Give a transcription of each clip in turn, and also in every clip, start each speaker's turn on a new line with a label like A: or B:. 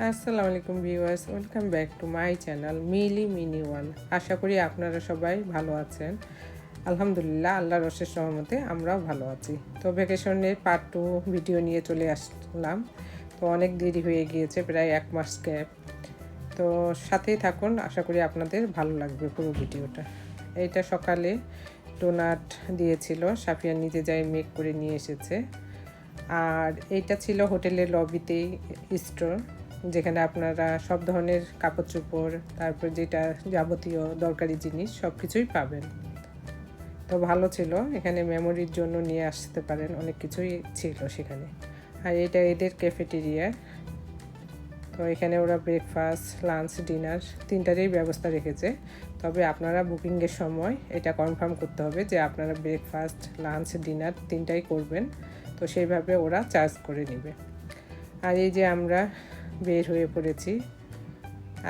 A: আসসালামু আলাইকুম viewers, welcome back to my channel Mili mini world. আশা করি আপনারা সবাই ভালো আছেন। আলহামদুলিল্লাহ, আল্লাহর অশেষ রহমতে আমরাও ভালো আছি। তো ভ্যাকেশনের পার্ট 2 ভিডিও নিয়ে চলে আসলাম। তো অনেক দেরি হয়ে গিয়েছে, প্রায় 1 মাস গ্যাপ। তো সাথেই থাকুন, আশা করি আপনাদের ভালো লাগবে পুরো ভিডিওটা। এইটা সকালে ডোনাট দিয়েছিল, সাফিয়া নিজে যাই মেক করে নিয়ে এসেছে। আর এইটা ছিল হোটেলের লবিতেই স্টোর, যেখানে আপনারা সব ধরনের কাপড় চোপড়, তারপর যেটা যাবতীয় দরকারি জিনিস সব কিছুই পাবেন। তো ভালো ছিল, এখানে মেমোরির জন্য নিয়ে আসতে পারেন, অনেক কিছুই ছিল সেখানে। আর এটা এদের ক্যাফেটেরিয়া। তো এখানে ওরা ব্রেকফাস্ট, লাঞ্চ, ডিনার তিনটারই ব্যবস্থা রেখেছে। তবে আপনারা বুকিংয়ের সময় এটা কনফার্ম করতে হবে যে আপনারা ব্রেকফাস্ট, লাঞ্চ, ডিনার তিনটাই করবেন। তো সেইভাবে ওরা চার্জ করে নেবে। আর এই যে আমরা বের হয়ে পড়েছি,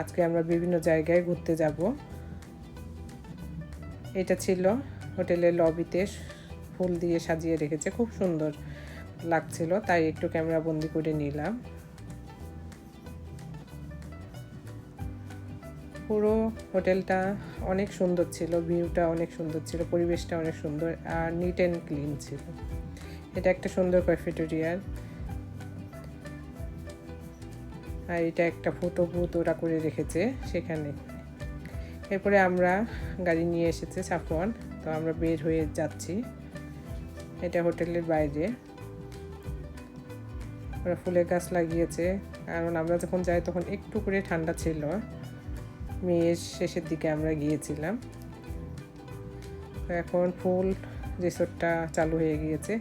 A: আজকে আমরা বিভিন্ন জায়গায় ঘুরতে যাব। এটা ছিল হোটেলের লবিতে, ফুল দিয়ে সাজিয়ে রেখেছে, খুব সুন্দর লাগছিল, তাই একটু ক্যামেরা বন্দি করে নিলাম। পুরো হোটেলটা অনেক সুন্দর ছিল, ভিউটা অনেক সুন্দর ছিল, পরিবেশটা অনেক সুন্দর আর নিট অ্যান্ড ক্লিন ছিল। এটা একটা সুন্দর ক্যাফেটেরিয়ার। আর এটা একটা ফটো বুথ ওরা করে রেখেছে সেখানে। এরপরে আমরা গাড়ি নিয়ে এসেছে সাফওয়ান, তো আমরা বের হয়ে যাচ্ছি। এটা হোটেলের বাইরে, ওরা ফুলের গাছ লাগিয়েছে, কারণ আমরা যখন যাই তখন একটু করে ঠান্ডা ছিল। মেয়ের শেষের দিকে আমরা গিয়েছিলাম। তো এখন ফুল রিসোর্টটা চালু হয়ে গিয়েছে।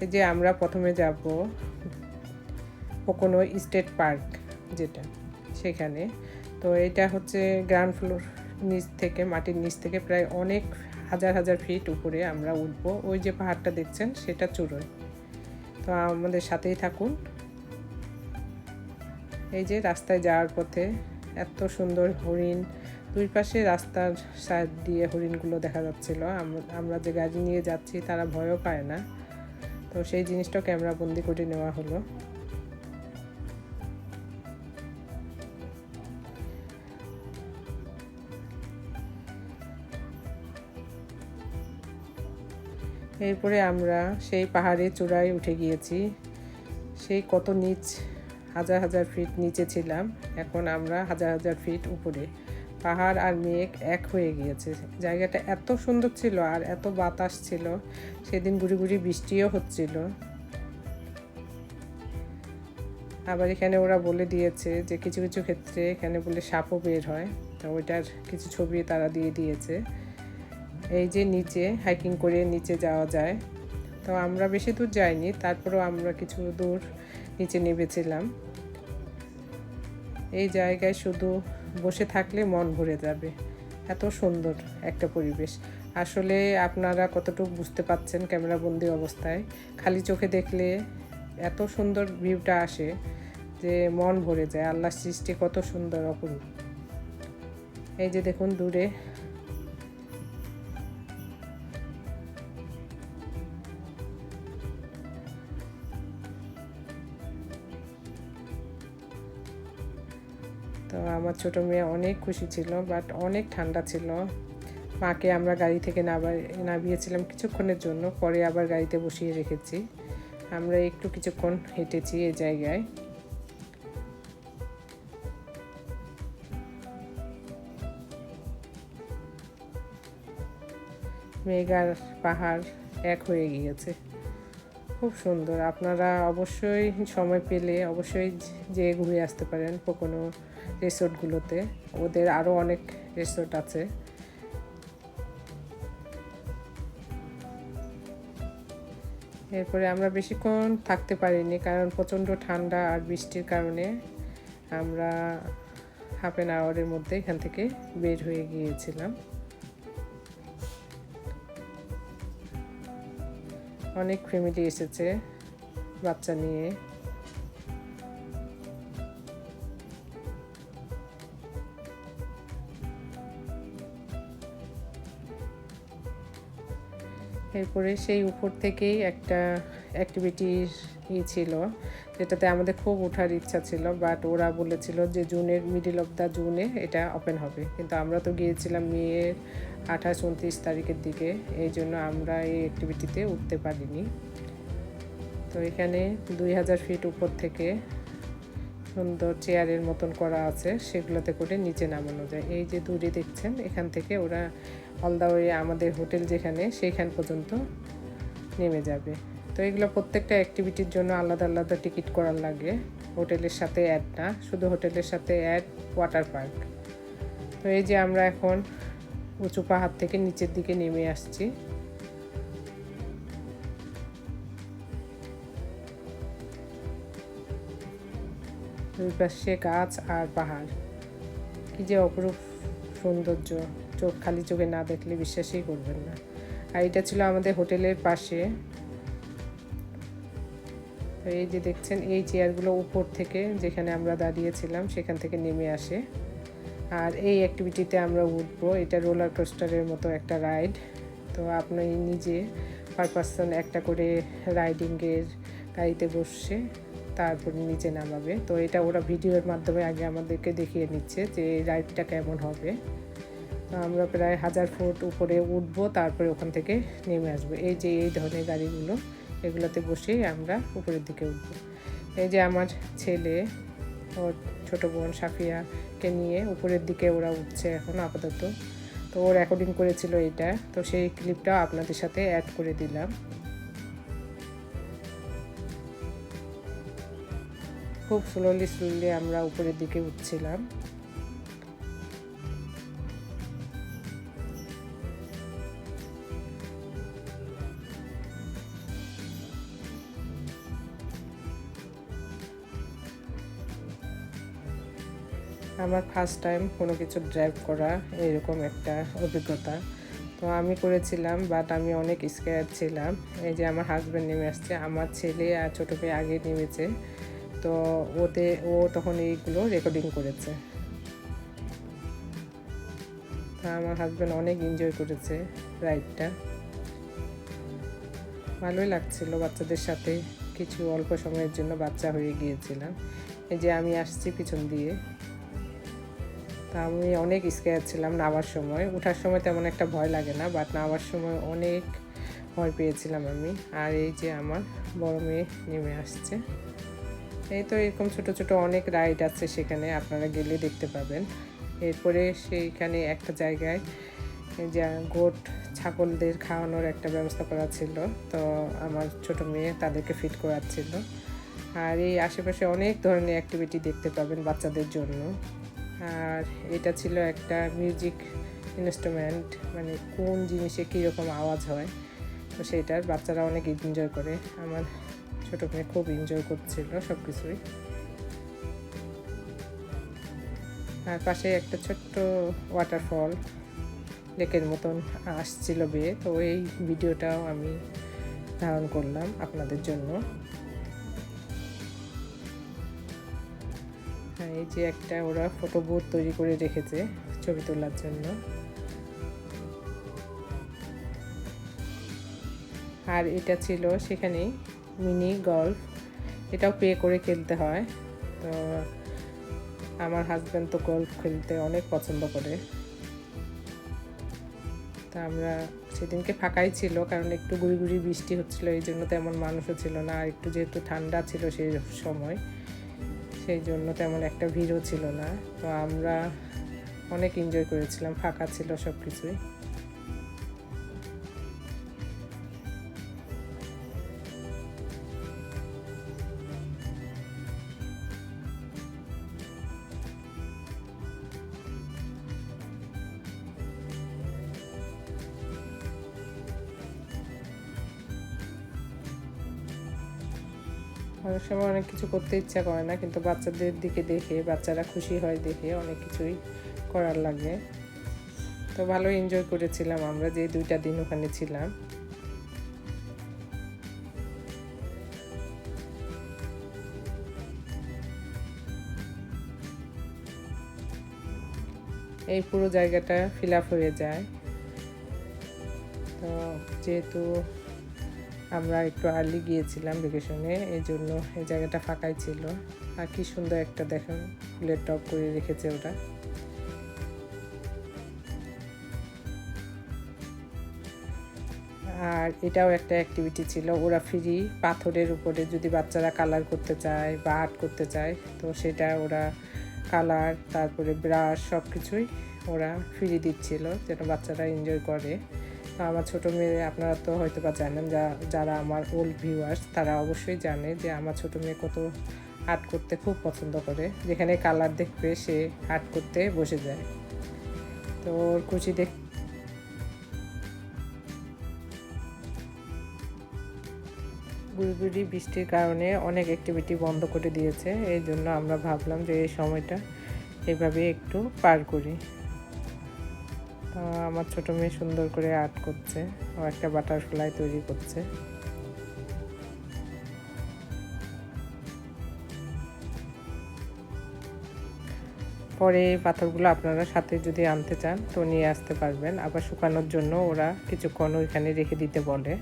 A: এই যে আমরা প্রথমে যাব পোকোনো স্টেট পার্ক, যেটা সেখানে। তো এটা হচ্ছে গ্রাউন্ড ফ্লোর, নিচ থেকে, মাটির নিচ থেকে প্রায় অনেক হাজার হাজার ফিট উপরে আমরা উঠবো। ওই যে পাহাড়টা দেখছেন সেটা চূড়োয়। তো আমাদের সাথেই থাকুন। এই যে রাস্তায় যাওয়ার পথে এত সুন্দর হরিণ, দুই পাশে রাস্তার সাইড দিয়ে হরিণগুলো দেখা যাচ্ছিল। আমরা যে গাড়ি নিয়ে যাচ্ছি তারা ভয়ও পায় না, তো সেই জিনিসটাও ক্যামেরা বন্দি করে নেওয়া হলো। এরপরে আমরা সেই পাহাড়ের চূড়ায় উঠে গিয়েছি। সেই কত নিচ, হাজার হাজার ফিট নিচে ছিলাম, এখন আমরা হাজার হাজার ফিট উপরে। পাহাড় আর মেঘ এক হয়ে গিয়েছে। জায়গাটা এত সুন্দর ছিল আর এত বাতাস ছিল। সেদিন গুড়ি গুড়ি বৃষ্টিও হচ্ছিল। আবার এখানে ওরা বলে দিয়েছে যে কিছু কিছু ক্ষেত্রে এখানে বলে সাপও বের হয়, তো ওইটার কিছু ছবি তারা দিয়ে দিয়েছে। এই যে নিচে হাইকিং করে নিচে যাওয়া যায়। তো আমরা বেশি দূর যাইনি, তারপরেও আমরা কিছু দূর নিচে নেমেছিলাম। এই জায়গায় শুধু বসে থাকলে মন ভরে যাবে, এত সুন্দর একটা পরিবেশ। আসলে আপনারা কতটুকু বুঝতে পাচ্ছেন ক্যামেরা বন্দি অবস্থায়, খালি চোখে দেখলে এত সুন্দর ভিউটা আসে যে মন ভরে যায়। আল্লাহর সৃষ্টি কত সুন্দর, অপরূপ। এই যে দেখুন দূরে তো আমার ছোটো মেয়ে অনেক খুশি ছিল, বাট অনেক ঠান্ডা ছিল। মাকে আমরা গাড়ি থেকে নামিয়েছিলাম কিছুক্ষণের জন্য, পরে আবার গাড়িতে বসিয়ে রেখেছি। আমরা একটু কিছুক্ষণ হেঁটেছি এই জায়গায়। মেঘ আর পাহাড় এক হয়ে গিয়েছে, খুব সুন্দর। আপনারা অবশ্যই সময় পেলে অবশ্যই যেয়ে ঘুরে আসতে পারেন পোকোনো রিসোর্টগুলোতে। ওদের আরও অনেক রিসোর্ট আছে। এরপরে আমরা বেশিক্ষণ থাকতে পারিনি, কারণ প্রচণ্ড ঠান্ডা আর বৃষ্টির কারণে আমরা হাফ অ্যান আওয়ারের মধ্যে এখান থেকে বের হয়ে গিয়েছিলাম। অনেক ফ্যামিলি এসেছে বাচ্চা নিয়ে। এরপরে সেই উপর থেকেই একটা অ্যাক্টিভিটির ছিল, যেটাতে আমাদের খুব ওঠার ইচ্ছা ছিল, বাট ওরা বলেছিল যে জুনের মিডল অফ দ্য জুনে এটা ওপেন হবে, কিন্তু আমরা তো গিয়েছিলাম মেয়ের 28-29 তারিখের দিকে, এই জন্য আমরা এই অ্যাক্টিভিটিতে উঠতে পারিনি। তো এখানে 2000 ফিট উপর থেকে সুন্দর চেয়ারের মতন করা আছে, সেগুলোতে করে নিচে নামানো যায়। এই যে দূরে দেখছেন, এখান থেকে ওরা অল দ্য ওয়ে আমাদের হোটেল যেখানে সেইখান পর্যন্ত নেমে যাবে। তো এগুলো প্রত্যেকটা অ্যাক্টিভিটির জন্য আলাদা আলাদা টিকিট করার লাগে, হোটেলের সাথে অ্যাড না, শুধু হোটেলের সাথে অ্যাড ওয়াটার পার্ক। তো এই যে আমরা এখন উঁচু পাহাড় থেকে নিচের দিকে নেমে আসছি। দুই পাশে গাছ আর পাহাড়, কি যে অপরূপ সৌন্দর্য, খালি চোখে না দেখলে বিশ্বাসই করবেন না। আর এটা ছিল আমাদের হোটেলের পাশে। তো এই যে দেখছেন, এই চেয়ারগুলো উপর থেকে যেখানে আমরা দাঁড়িয়েছিলাম সেখান থেকে নেমে আসে। আর এই অ্যাক্টিভিটিতে আমরা উঠবো, এটা রোলার কোস্টারের মতো একটা রাইড। তো আপনি নিজে পার পারসন একটা করে রাইডিংয়ের গাড়িতে বসে তারপরে নিচে নামাবে। তো এটা ওরা ভিডিওর মাধ্যমে আগে আমাদেরকে দেখিয়ে নিচ্ছে যে এই রাইডটা কেমন হবে। তো আমরা প্রায় 1000 ফুট উপরে উঠবো, তারপরে ওখান থেকে নেমে আসবো। এই যে এই ধরনের গাড়িগুলো, এগুলোতে বসেই আমরা উপরের দিকে উঠবো। এই যে আমার ছেলে, ওর ছোটো বোন সাফিয়াকে নিয়ে উপরের দিকে ওরা উঠছে এখন আপাতত। তো ও রেকর্ডিং করেছিল এটা, তো সেই ক্লিপটাও আপনাদের সাথে অ্যাড করে দিলাম। খুব স্লোলি আমরা উপরের দিকে উঠছিলাম। আমার ফার্স্ট টাইম কোনো কিছু ড্রাইভ করা, এরকম একটা অভিজ্ঞতা তো আমি করেছিলাম, বাট আমি অনেক স্কেয়ার ছিলাম। এই যে আমার হাজব্যান্ড নেমে আসছে, আমার ছেলে আর ছোটো মেয়ে আগে নেমেছে। তো ও তখন এইগুলো রেকর্ডিং করেছে। তা আমার হাজব্যান্ড অনেক এনজয় করেছে রাইডটা, ভালোই লাগছিল বাচ্চাদের সাথে। কিছু অল্প সময়ের জন্য বাচ্চা হয়ে গিয়েছিলাম। এই যে আমি আসছি পিছন দিয়ে। তা আমি অনেক স্কেয়ার ছিলাম নামার সময়। ওঠার সময় তেমন একটা ভয় লাগে না, বাট নামার সময় অনেক ভয় পেয়েছিলাম আমি। আর এই যে আমার বড় মেয়ে নেমে আসছে। এই তো এরকম ছোটো ছোটো অনেক রাইড আছে সেখানে, আপনারা গেলে দেখতে পাবেন। এরপরে সেইখানে একটা জায়গায় যে গোট ছাগলদের খাওয়ানোর একটা ব্যবস্থা করা ছিল, তো আমার ছোটো মেয়ে তাদেরকে ফিট করাচ্ছিল। আর এই আশেপাশে অনেক ধরনের অ্যাক্টিভিটি দেখতে পাবেন বাচ্চাদের জন্য। আর এটা ছিল একটা মিউজিক ইনস্ট্রুমেন্ট, মানে কোন জিনিসে কীরকম আওয়াজ হয়, তো সেটার বাচ্চারা অনেক এনজয় করে। আমার ছোটো মেয়ে খুব এনজয় করছিল সব কিছুই। আর পাশে একটা ছোট্ট ওয়াটারফল লেকের মতন আসছিল বেয়ে, তো এই ভিডিওটাও আমি ধারণ করলাম আপনাদের জন্য। এই যে একটা ওরা ফটো বুথ তৈরি করে রেখেছে ছবি তোলার জন্য। আর এটা ছিল সেখানেই মিনি গল্ফ, এটাও পে করে খেলতে হয়। তো আমার হাজব্যান্ড তো গল্ফ খেলতে অনেক পছন্দ করে। তা আমরা সেদিনকে ফাঁকাই ছিল, কারণ একটু গুড়ি বৃষ্টি হচ্ছিল, এই জন্য তেমন মানুষও ছিল না। আর একটু যেহেতু ঠান্ডা ছিল সেই সময়, সেই জন্য তেমন একটা ভিড়ও ছিল না। তো আমরা অনেক এনজয় করেছিলাম, ফাঁকা ছিল সব কিছুই। অনেক সময় অনেক কিছু করতে ইচ্ছা করে না, কিন্তু বাচ্চাদের দিকে দেখে, বাচ্চারা খুশি হয় দেখে অনেক কিছুই করার লাগে। তো ভালো এনজয় করেছিলাম আমরা যে 2টা দিন ওখানে ছিলাম। এই পুরো জায়গাটা ফিল আপ হয়ে যায়। তো যেহেতু আমরা একটু আর্লি গিয়েছিলাম ভ্যাকেশনে, এই জন্য এই জায়গাটা ফাঁকাই ছিল। আর কি সুন্দর একটা দেখেন ফুলের টব করে রেখেছে ওরা। আর এটাও একটা অ্যাক্টিভিটি ছিল, ওরা ফ্রি পাথরের উপরে যদি বাচ্চারা কালার করতে চায় বা আর্ট করতে চায় তো সেটা ওরা কালার তারপরে ব্রাশ সব কিছুই ওরা ফ্রি দিচ্ছিল যেন বাচ্চারা এনজয় করে। তো আমার ছোটো মেয়ে, আপনারা তো হয়তো বা জানেন, যারা আমার ওল্ড ভিউয়ার্স তারা অবশ্যই জানে যে আমার ছোটো মেয়ে কত আর্ট করতে খুব পছন্দ করে, যেখানে কালার দেখবে সে আর্ট করতে বসে যায়। তো ওর খুশি দেখ গুড়ি বৃষ্টির কারণে অনেক অ্যাক্টিভিটি বন্ধ করে দিয়েছে, এই জন্য আমরা ভাবলাম যে এই সময়টা এইভাবে একটু পার করি। তো আমার ছোটো মেয়ে সুন্দর করে আর্ট করছে, ও একটা বাটারফ্লাই তৈরি করছে। পরে এই পাথরগুলো আপনারা সাথে যদি আনতে চান তো নিয়ে আসতে পারবেন, আবার শুকানোর জন্য ওরা কিছুক্ষণ ওইখানে রেখে দিতে বলে।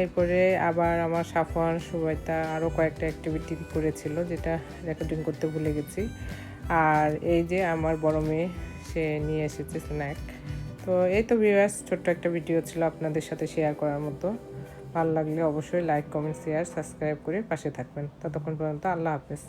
A: এরপরে আবার আমার সাফওয়ান, সুবাইতা আরও কয়েকটা অ্যাক্টিভিটি করেছিল যেটা রেকর্ডিং করতে ভুলে গেছি। আর এই যে আমার বড় মেয়ে, সে নিয়ে এসেছে স্ন্যাক। তো এই তো ভিউয়ার্স, ছোট্ট একটা ভিডিও ছিল আপনাদের সাথে শেয়ার করার মতো। ভালো লাগলে অবশ্যই লাইক, কমেন্ট, শেয়ার, সাবস্ক্রাইব করে পাশে থাকবেন। ততক্ষণ পর্যন্ত আল্লাহ হাফেজ।